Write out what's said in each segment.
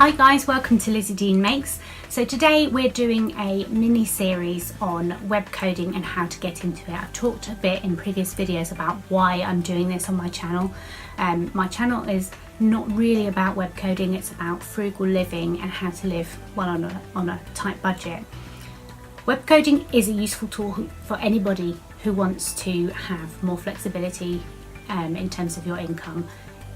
Hi guys, welcome to Lizzie Dean Makes. So today we're doing a mini series on web coding and how to get into it. I've talked a bit in previous videos about why I'm doing this on my channel. My channel is not really about web coding, it's about frugal living and how to live well on a tight budget. Web coding is a useful tool for anybody who wants to have more flexibility in terms of your income,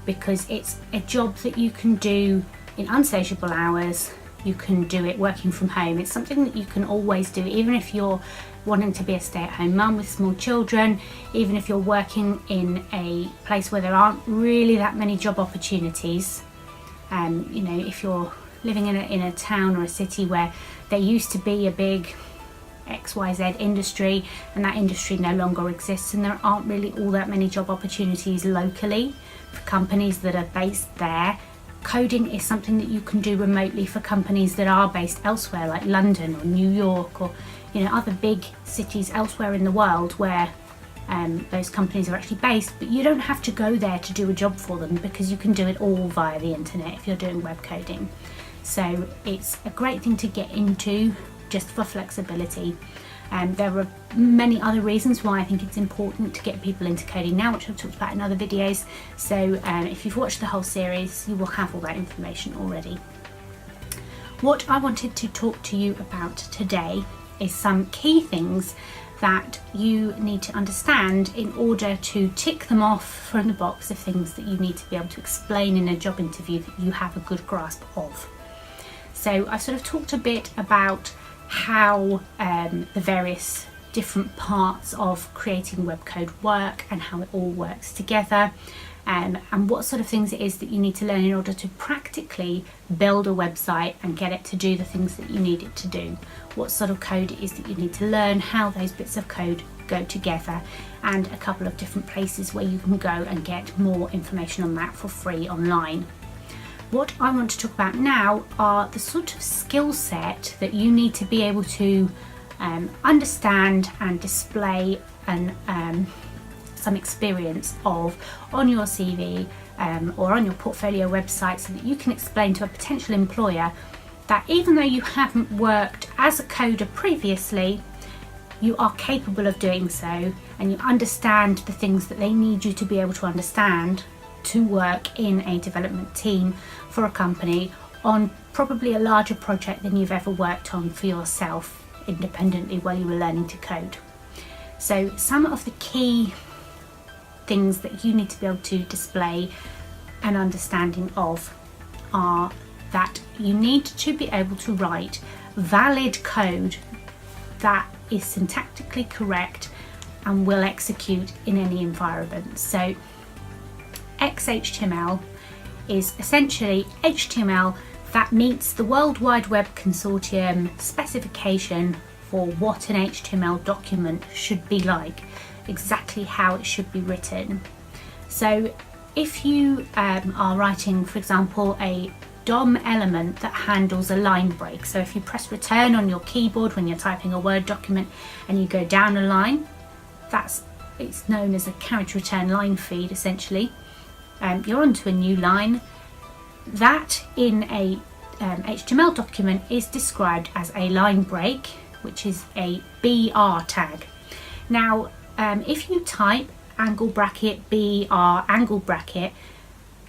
because it's a job that you can do in unsociable hours. You can do it working from home. It's something that you can always do, even if you're wanting to be a stay-at-home mum with small children, even if you're working in a place where there aren't really that many job opportunities. You know, if you're living in a town or a city where there used to be a big XYZ industry and that industry no longer exists, and there aren't really all that many job opportunities locally for companies that are based there, coding is something that you can do remotely for companies that are based elsewhere, like London or New York, or other big cities elsewhere in the world where those companies are actually based. But you don't have to go there to do a job for them, because you can do it all via the internet if you're doing web coding. So it's a great thing to get into just for flexibility. There are many other reasons why I think it's important to get people into coding now, which I've talked about in other videos. So if you've watched the whole series, you will have all that information already. What I wanted to talk to you about today is some key things that you need to understand in order to tick them off from the box of things that you need to be able to explain in a job interview that you have a good grasp of. So I've sort of talked a bit about how the various different parts of creating web code work and how it all works together, and what sort of things it is that you need to learn in order to practically build a website and get it to do the things that you need it to do. What sort of code it is that you need to learn, how those bits of code go together, and a couple of different places where you can go and get more information on that for free online. What I want to talk about now are the sort of skill set that you need to be able to understand and display and some experience of on your CV or on your portfolio website, so that you can explain to a potential employer that even though you haven't worked as a coder previously, you are capable of doing so, and you understand the things that they need you to be able to understand to work in a development team for a company on probably a larger project than you've ever worked on for yourself independently while you were learning to code. So some of the key things that you need to be able to display an understanding of are that you need to be able to write valid code that is syntactically correct and will execute in any environment. So XHTML is essentially HTML that meets the World Wide Web Consortium specification for what an HTML document should be like, exactly how it should be written. So if you are writing, for example, a DOM element that handles a line break, so if you press return on your keyboard when you're typing a Word document and you go down a line, it's known as a carriage return line feed essentially. You're onto a new line. That in a HTML document is described as a line break, which is a BR tag. Now, if you type angle bracket BR angle bracket,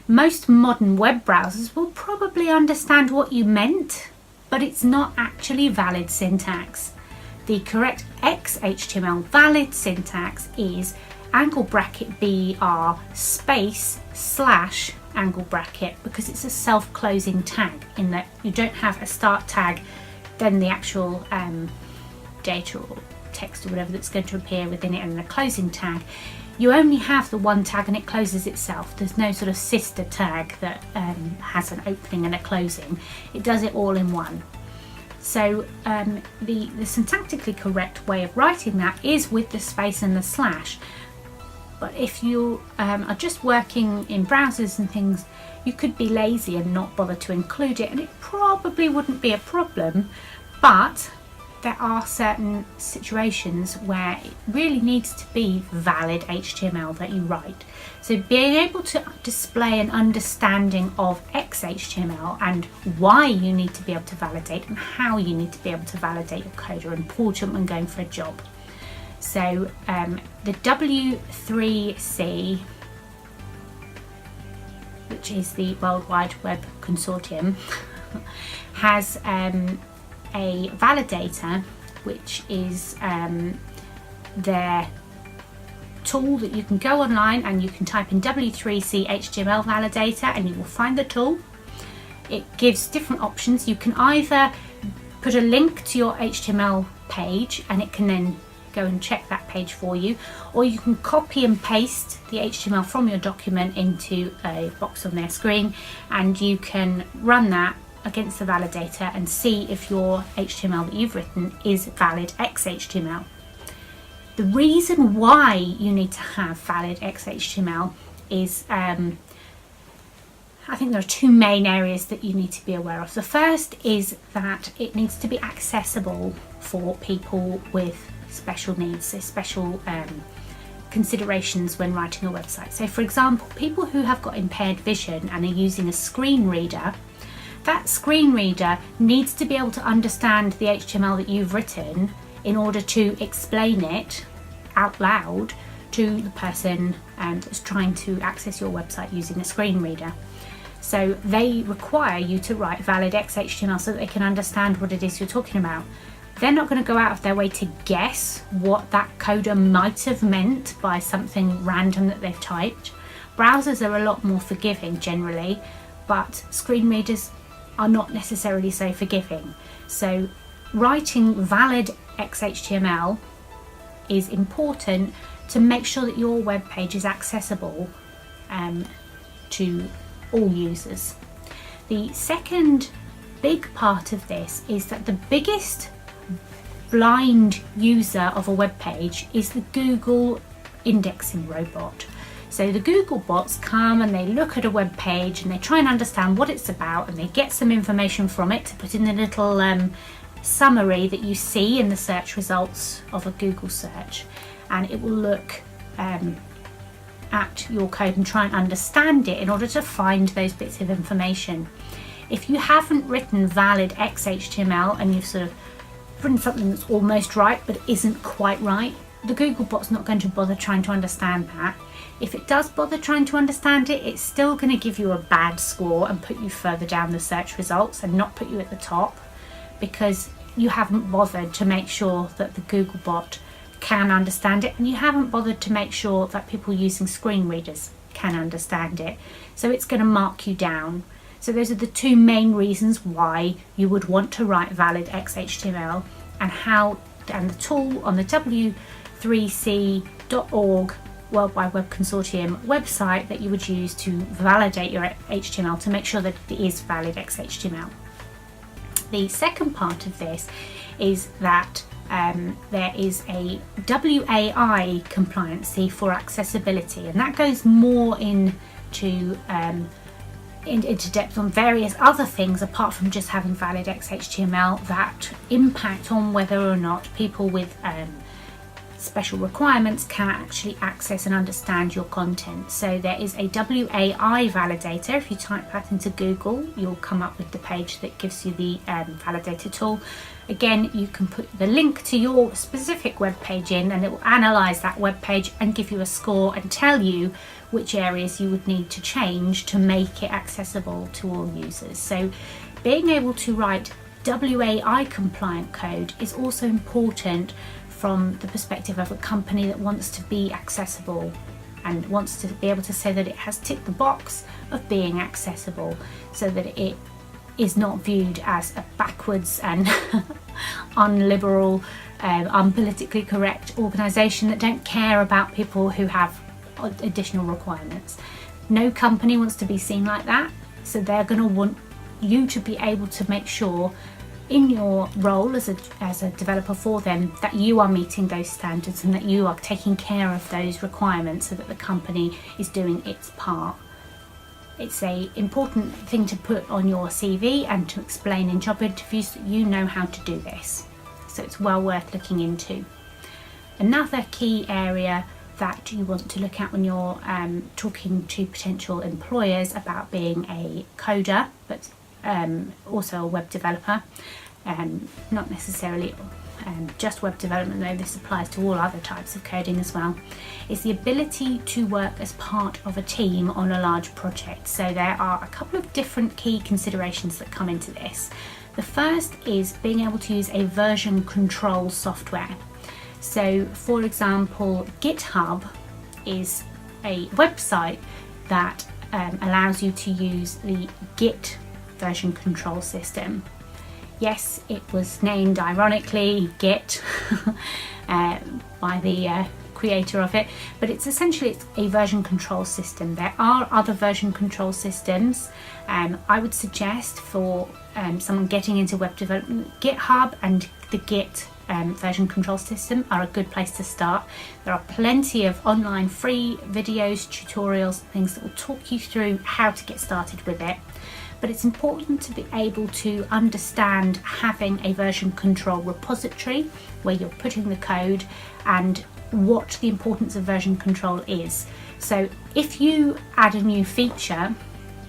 most modern web browsers will probably understand what you meant, but it's not actually valid syntax. The correct XHTML valid syntax is angle bracket BR space / angle bracket, because it's a self-closing tag in that you don't have a start tag, then the actual data or text or whatever that's going to appear within it, and a closing tag. You only have the one tag and it closes itself. There's no sort of sister tag that has an opening and a closing. It does it all in one. So the syntactically correct way of writing that is with the space and the slash. But if you are just working in browsers and things, you could be lazy and not bother to include it, and it probably wouldn't be a problem. But there are certain situations where it really needs to be valid HTML that you write. So being able to display an understanding of XHTML and why you need to be able to validate and how you need to be able to validate your code are important when going for a job. So the W3C, which is the World Wide Web Consortium, has a validator, which is their tool that you can go online and you can type in W3C HTML validator and you will find the tool. It gives different options. You can either put a link to your HTML page and it can then go and check that page for you, or you can copy and paste the HTML from your document into a box on their screen and you can run that against the validator and see if your HTML that you've written is valid XHTML. The reason why you need to have valid XHTML is I think there are two main areas that you need to be aware of. The first is that it needs to be accessible for people with special needs, so special considerations when writing a website. So for example, people who have got impaired vision and are using a screen reader, that screen reader needs to be able to understand the HTML that you've written in order to explain it out loud to the person that's trying to access your website using a screen reader. So they require you to write valid XHTML so that they can understand what it is you're talking about. They're not going to go out of their way to guess what that coder might have meant by something random that they've typed. Browsers are a lot more forgiving generally, but screen readers are not necessarily so forgiving. So writing valid XHTML is important to make sure that your web page is accessible to all users. The second big part of this is that the biggest blind user of a web page is the Google indexing robot. So the Google bots come and they look at a web page and they try and understand what it's about and they get some information from it to put in the little summary that you see in the search results of a Google search, and it will look at your code and try and understand it in order to find those bits of information. If you haven't written valid XHTML and you've sort of written something that's almost right but isn't quite right, the Googlebot's not going to bother trying to understand that. If it does bother trying to understand it, it's still going to give you a bad score and put you further down the search results and not put you at the top, because you haven't bothered to make sure that the Googlebot can understand it, and you haven't bothered to make sure that people using screen readers can understand it. So it's going to mark you down. So those are the two main reasons why you would want to write valid XHTML, and the tool on the w3c.org World Wide Web Consortium website that you would use to validate your HTML to make sure that it is valid XHTML. The second part of this is that there is a WAI compliancy for accessibility, and that goes more into depth on various other things apart from just having valid XHTML that impact on whether or not people with special requirements can actually access and understand your content. So there is a WAI validator. If you type that into Google, you'll come up with the page that gives you the validator tool. Again, you can put the link to your specific web page in and it will analyze that web page and give you a score and tell you which areas you would need to change to make it accessible to all users. So being able to write WAI compliant code is also important from the perspective of a company that wants to be accessible and wants to be able to say that it has ticked the box of being accessible, so that it is not viewed as a backwards and unliberal, unpolitically correct organisation that don't care about people who have additional requirements. No company wants to be seen like that, so they're going to want you to be able to make sure in your role as a developer for them that you are meeting those standards and that you are taking care of those requirements so that the company is doing its part. It's an important thing to put on your CV and to explain in job interviews that you know how to do this. so it's well worth looking into. Another key area that you want to look at when you're talking to potential employers about being a coder, but also a web developer, not necessarily just web development though, this applies to all other types of coding as well, is the ability to work as part of a team on a large project. So there are a couple of different key considerations that come into this. The first is being able to use a version control software. So for example, GitHub is a website that allows you to use the Git version control system. Yes, it was named ironically Git by the creator of it, but it's a version control system. There are other version control systems. I would suggest for someone getting into web development, GitHub and the Git version control system are a good place to start. There are plenty of online free videos, tutorials, things that will talk you through how to get started with it. But it's important to be able to understand having a version control repository where you're putting the code and what the importance of version control is. So if you add a new feature,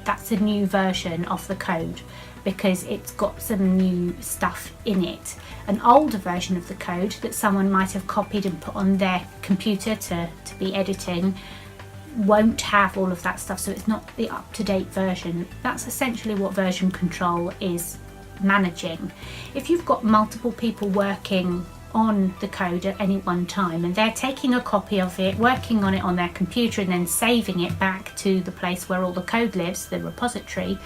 that's a new version of the code because it's got some new stuff in it. An older version of the code that someone might have copied and put on their computer to be editing won't have all of that stuff, so it's not the up-to-date version. That's essentially what version control is managing. If you've got multiple people working on the code at any one time and they're taking a copy of it, working on it on their computer and then saving it back to the place where all the code lives, the repository,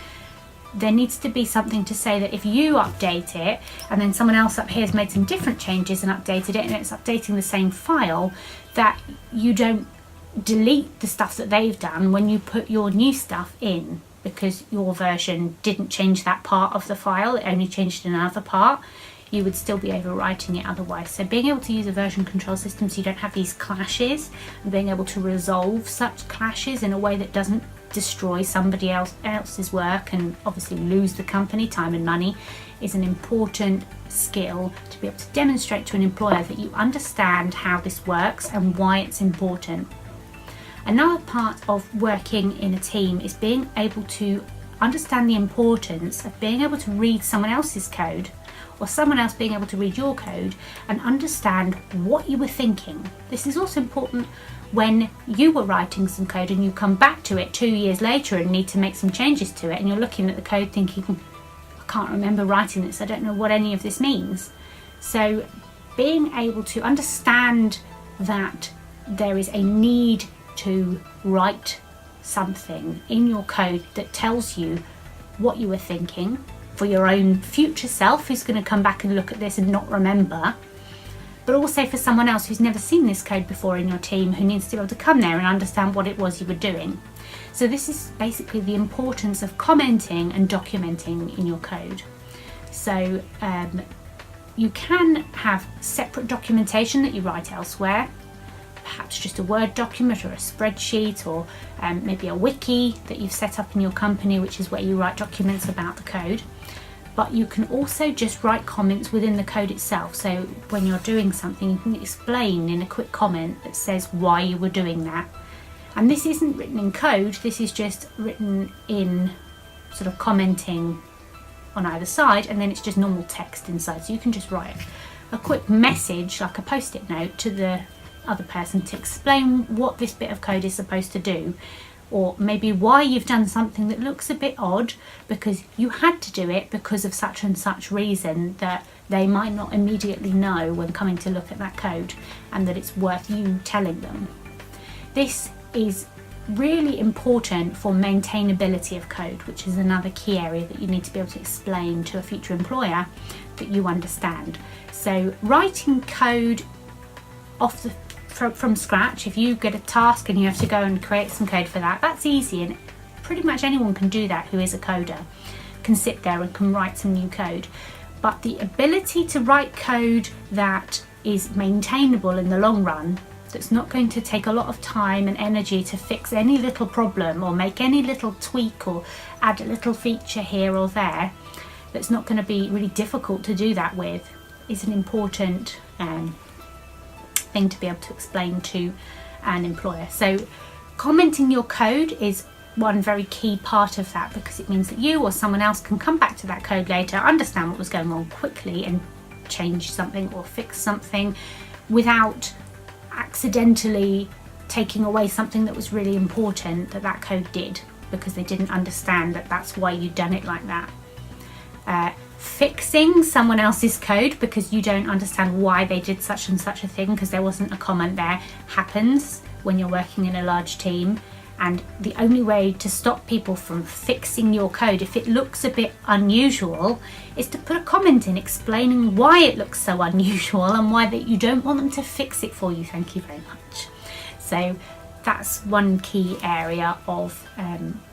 there needs to be something to say that if you update it and then someone else up here has made some different changes and updated it and it's updating the same file, that you don't delete the stuff that they've done when you put your new stuff in, because your version didn't change that part of the file, it only changed another part. You would still be overwriting it otherwise. So being able to use a version control system so you don't have these clashes and being able to resolve such clashes in a way that doesn't destroy somebody else's work and obviously lose the company time and money is an important skill to be able to demonstrate to an employer that you understand how this works and why it's important. Another part of working in a team is being able to understand the importance of being able to read someone else's code or someone else being able to read your code and understand what you were thinking. This is also important when you were writing some code and you come back to it 2 years later and need to make some changes to it and you're looking at the code thinking, I can't remember writing this, I don't know what any of this means. So being able to understand that there is a need to write something in your code that tells you what you were thinking for your own future self who's going to come back and look at this and not remember, but also for someone else who's never seen this code before in your team who needs to be able to come there and understand what it was you were doing. So this is basically the importance of commenting and documenting in your code. So you can have separate documentation that you write elsewhere, perhaps just a Word document or a spreadsheet or maybe a wiki that you've set up in your company, which is where you write documents about the code. But you can also just write comments within the code itself. So when you're doing something, you can explain in a quick comment that says why you were doing that. And this isn't written in code, this is just written in sort of commenting on either side, and then it's just normal text inside. So you can just write a quick message, like a post-it note, to the other person to explain what this bit of code is supposed to do, or maybe why you've done something that looks a bit odd because you had to do it because of such and such reason that they might not immediately know when coming to look at that code, and that it's worth you telling them. This is really important for maintainability of code, which is another key area that you need to be able to explain to a future employer that you understand. So writing code from scratch, if you get a task and you have to go and create some code for that, that's easy, and pretty much anyone can do that who is a coder, can sit there and can write some new code. But the ability to write code that is maintainable in the long run, that's not going to take a lot of time and energy to fix any little problem or make any little tweak or add a little feature here or there, that's not going to be really difficult to do that with, is an important thing to be able to explain to an employer. So commenting your code is one very key part of that, because it means that you or someone else can come back to that code later, understand what was going on quickly, and change something or fix something without accidentally taking away something that was really important that code did, because they didn't understand that that's why you'd done it like that. Fixing someone else's code because you don't understand why they did such and such a thing because there wasn't a comment there happens when you're working in a large team. And the only way to stop people from fixing your code, if it looks a bit unusual, is to put a comment in explaining why it looks so unusual and why that you don't want them to fix it for you. Thank you very much. So that's one key area of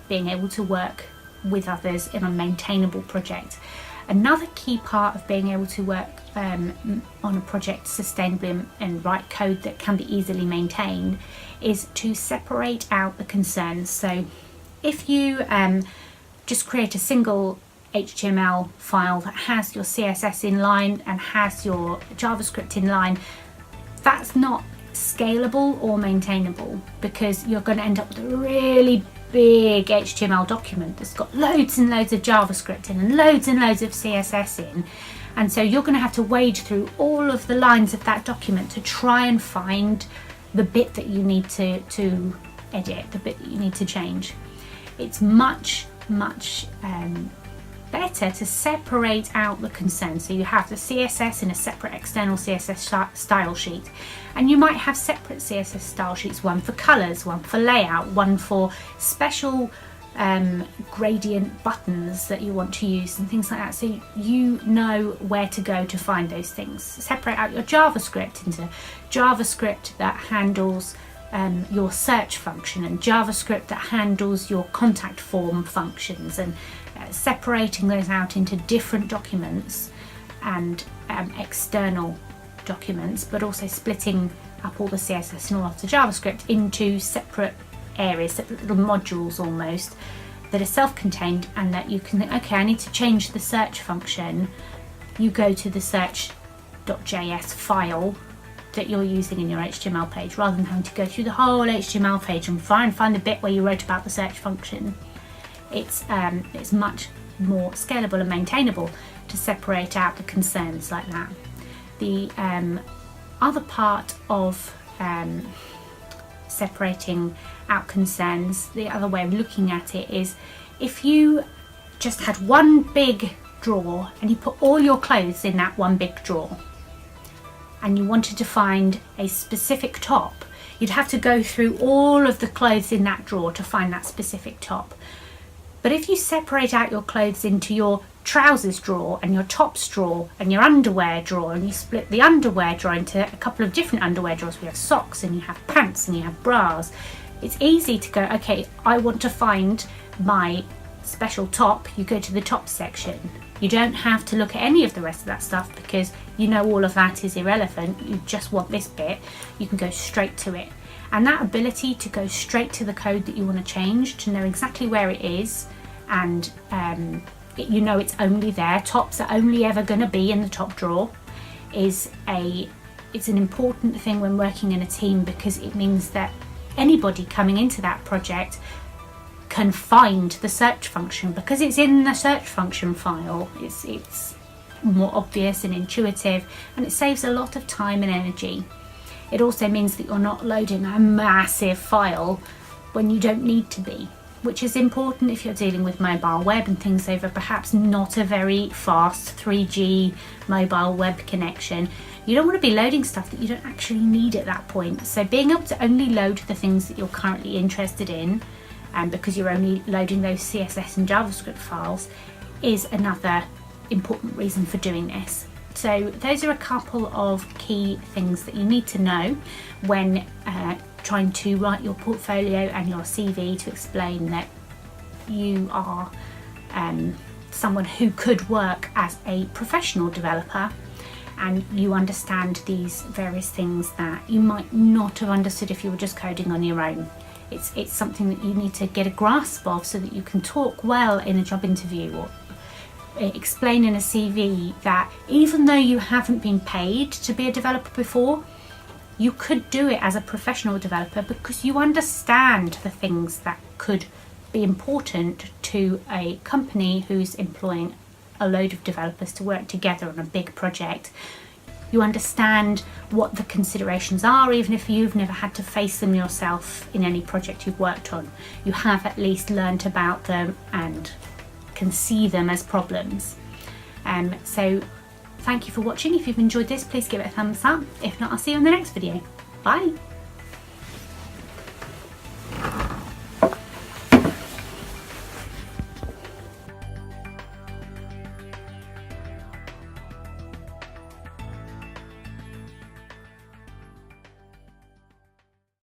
being able to work with others in a maintainable project. Another key part of being able to work on a project sustainably and write code that can be easily maintained is to separate out the concerns. So if you just create a single HTML file that has your CSS in line and has your JavaScript in line, that's not scalable or maintainable, because you're going to end up with a really big HTML document that's got loads and loads of JavaScript in and loads of CSS in, and so you're going to have to wade through all of the lines of that document to try and find the bit that you need to edit, the bit that you need to change. It's much better to separate out the concerns. So you have the CSS in a separate external CSS style sheet, and you might have separate CSS style sheets, one for colors, one for layout, one for special gradient buttons that you want to use and things like that, so you know where to go to find those things. Separate out your JavaScript into JavaScript that handles your search function and JavaScript that handles your contact form functions, and separating those out into different documents and external documents, but also splitting up all the CSS and all of the JavaScript into separate areas, separate little modules almost, that are self-contained, and that you can, okay, I need to change the search function. You go to the search.js file that you're using in your HTML page, rather than having to go through the whole HTML page and find the bit where you wrote about the search function. It's much more scalable and maintainable to separate out the concerns like that. The other part of separating out concerns, the other way of looking at it is, if you just had one big drawer and you put all your clothes in that one big drawer, and you wanted to find a specific top, you'd have to go through all of the clothes in that drawer to find that specific top. But if you separate out your clothes into your trousers drawer and your tops drawer and your underwear drawer, and you split the underwear drawer into a couple of different underwear drawers, we have socks and you have pants and you have bras, it's easy to go, okay, I want to find my special top. You go to the top section. You don't have to look at any of the rest of that stuff, because you know all of that is irrelevant. You just want this bit. You can go straight to it. And that ability to go straight to the code that you want to change, to know exactly where it is, and you know it's only there, tops are only ever going to be in the top drawer, it's an important thing when working in a team, because it means that anybody coming into that project can find the search function, because it's in the search function file. It's more obvious and intuitive, and it saves a lot of time and energy. It also means that you're not loading a massive file when you don't need to be, which is important if you're dealing with mobile web and things over perhaps not a very fast 3G mobile web connection. You don't want to be loading stuff that you don't actually need at that point. So being able to only load the things that you're currently interested in, and because you're only loading those CSS and JavaScript files, is another important reason for doing this. So those are a couple of key things that you need to know when trying to write your portfolio and your CV to explain that you are someone who could work as a professional developer, and you understand these various things that you might not have understood if you were just coding on your own. It's something that you need to get a grasp of so that you can talk well in a job interview, or explain in a CV that even though you haven't been paid to be a developer before, you could do it as a professional developer because you understand the things that could be important to a company who's employing a load of developers to work together on a big project. You understand what the considerations are, even if you've never had to face them yourself in any project you've worked on. You have at least learnt about them and can see them as problems. So thank you for watching. If you've enjoyed this, please give it a thumbs up. If not, I'll see you in the next video. Bye.